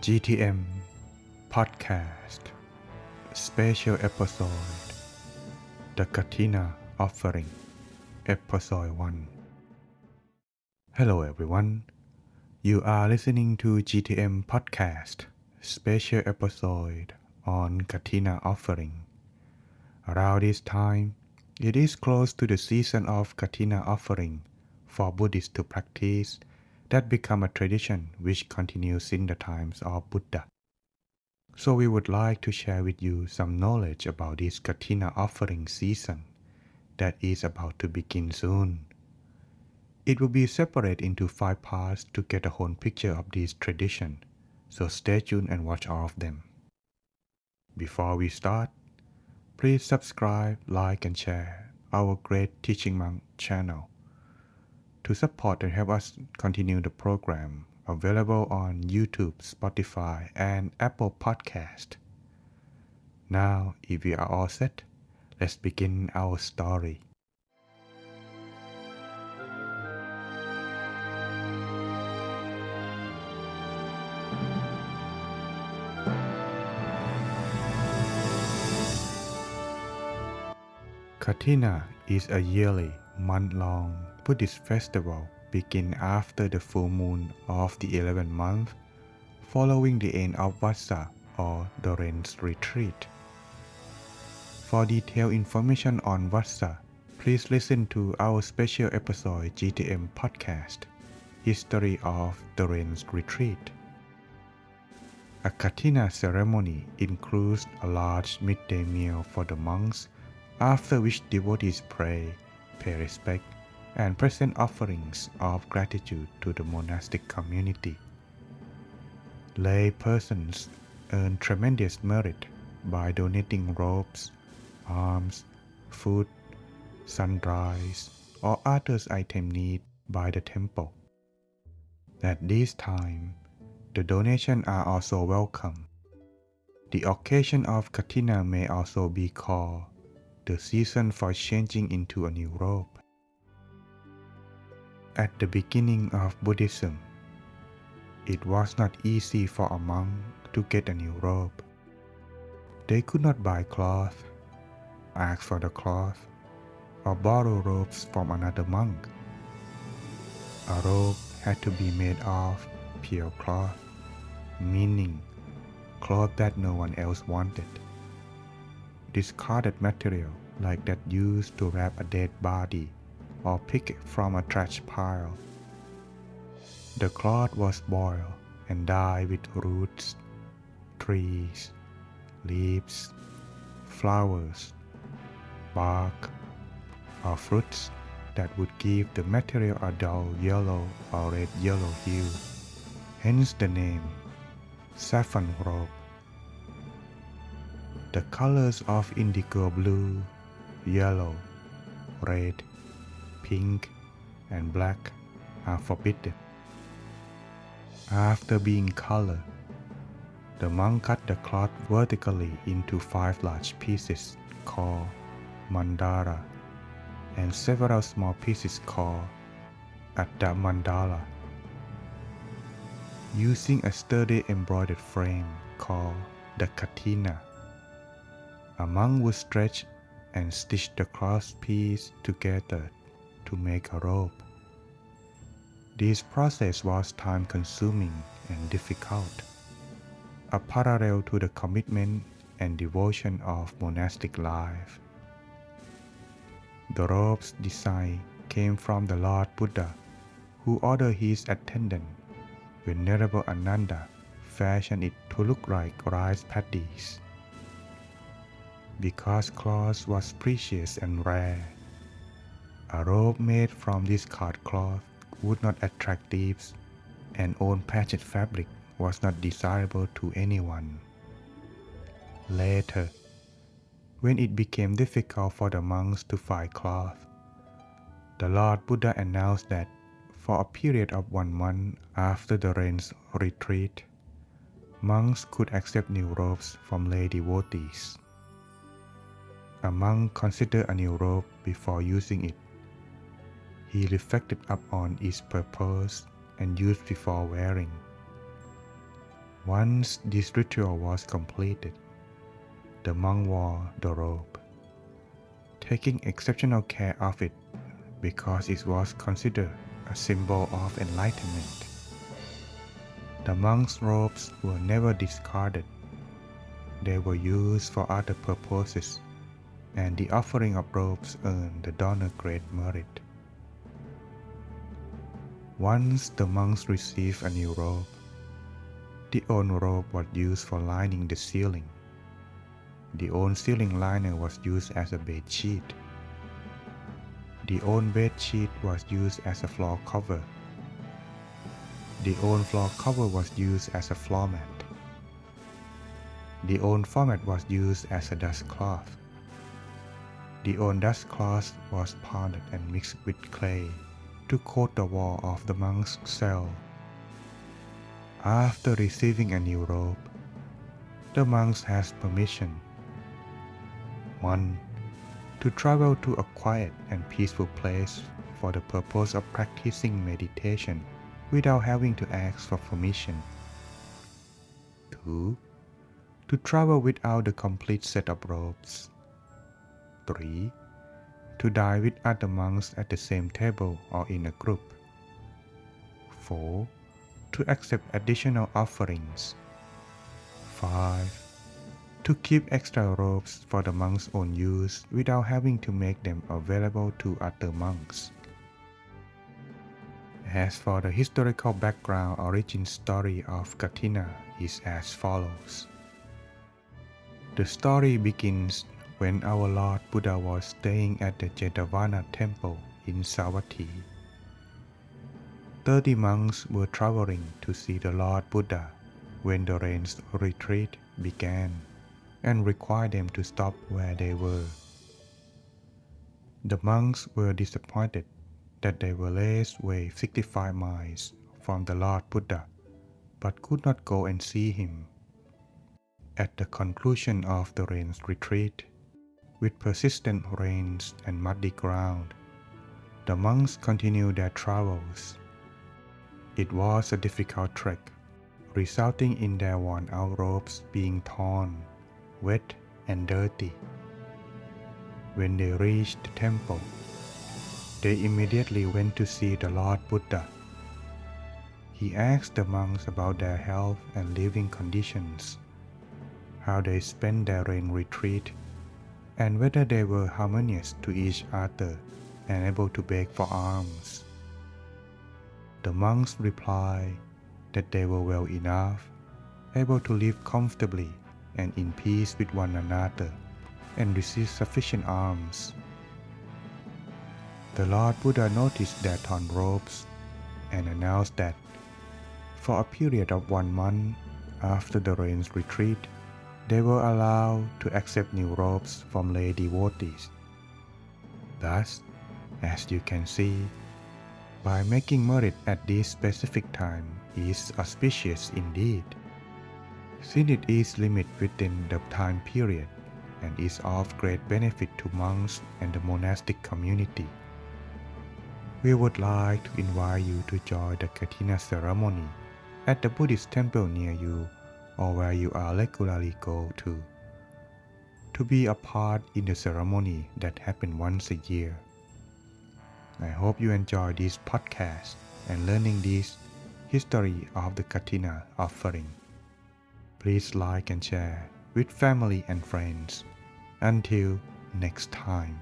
GTM Podcast Special Episode The Kathina Offering Episode 1. Hello everyone. You are listening to GTM Podcast Special Episode on Kathina Offering. Around this time, it is close to the season of Kathina Offering for Buddhists to practice that become a tradition which continues since the times of Buddha. So we would like to share with you some knowledge about this Kathina offering season that is about to begin soon. It will be separated into 5 parts to get a whole picture of this tradition, so stay tuned and watch all of them. Before we start, please subscribe, like and share our Great Teaching Monk channel to support and help us continue the program, available on YouTube, Spotify, and Apple Podcast. Now, if we are all set, let's begin our story. Kathina is a yearly, month-long Buddhist festival begin after the full moon of the 11th month, following the end of Vassa or the rains retreat. For detailed information on Vassa, please listen to our special episode GTM Podcast, History of the Rains Retreat. A Kathina ceremony includes a large midday meal for the monks, after which devotees pray, pay respect, and present offerings of gratitude to the monastic community. Lay persons earn tremendous merit by donating robes, arms, food, sundries, or other items needed by the temple. At this time, the donations are also welcome. The occasion of Kathina may also be called the season for changing into a new robe. At the beginning of Buddhism, it was not easy for a monk to get a new robe. They could not buy cloth, ask for the cloth, or borrow robes from another monk. A robe had to be made of pure cloth, meaning cloth that no one else wanted. Discarded material like that used to wrap a dead body or pick it from a trash pile. The cloth was boiled and dyed with roots, trees, leaves, flowers, bark, or fruits that would give the material a dull yellow or red-yellow hue, hence the name saffron robe. The colors of indigo blue, yellow, red, pink, and black are forbidden. After being colored, the monk cut the cloth vertically into 5 large pieces called mandala and several small pieces called adda mandala. Using a sturdy embroidered frame called the kathina, a monk would stretch and stitch the cloth piece together to make a robe. This process was time-consuming and difficult, a parallel to the commitment and devotion of monastic life. The robe's design came from the Lord Buddha, who ordered his attendant, Venerable Ananda, fashion it to look like rice paddies. Because cloth was precious and rare, a robe made from discarded cloth would not attract thieves, and own patched fabric was not desirable to anyone. Later, when it became difficult for the monks to find cloth, the Lord Buddha announced that for a period of 1 month after the rains retreat, monks could accept new robes from lay devotees. A monk considered a new robe before using it. He reflected upon its purpose and use before wearing. Once this ritual was completed, the monk wore the robe, taking exceptional care of it because it was considered a symbol of enlightenment. The monk's robes were never discarded. They were used for other purposes, and the offering of robes earned the donor great merit. Once the monks received a new robe, the old robe was used for lining the ceiling. The old ceiling liner was used as a bed sheet. The old bed sheet was used as a floor cover. The old floor cover was used as a floor mat. The old floor mat was used as a dust cloth. The old dust cloth was pounded and mixed with clay to coat the wall of the monk's cell. After receiving a new robe, the monks has permission: 1. To travel to a quiet and peaceful place for the purpose of practicing meditation without having to ask for permission. 2. To travel without the complete set of robes. 3. To dine with other monks at the same table or in a group. 4. To accept additional offerings. 5. To keep extra robes for the monk's own use without having to make them available to other monks. As for the historical background origin story of Kathina is as follows. The story begins when our Lord Buddha was staying at the Jetavana temple in Savatthi. 30 monks were traveling to see the Lord Buddha when the rains retreat began and required them to stop where they were. The monks were disappointed that they were less way 65 miles from the Lord Buddha, but could not go and see him. At the conclusion of the rains retreat, with persistent rains and muddy ground, the monks continued their travels. It was a difficult trek, resulting in their worn-out robes being torn, wet and dirty. When they reached the temple, they immediately went to see the Lord Buddha. He asked the monks about their health and living conditions, how they spent their rain retreat, and whether they were harmonious to each other and able to beg for alms. The monks replied that they were well enough, able to live comfortably and in peace with one another, and receive sufficient alms. The Lord Buddha noticed their torn robes and announced that for a period of 1 month after the rains retreat, they were allowed to accept new robes from lay devotees. Thus, as you can see, by making merit at this specific time is auspicious indeed, since it is limited within the time period and is of great benefit to monks and the monastic community. We would like to invite you to join the Kathina ceremony at the Buddhist temple near you or where you are regularly go to be a part in the ceremony that happens once a year. I hope you enjoy this podcast and learning this history of the Kathina offering. Please like and share with family and friends. Until next time.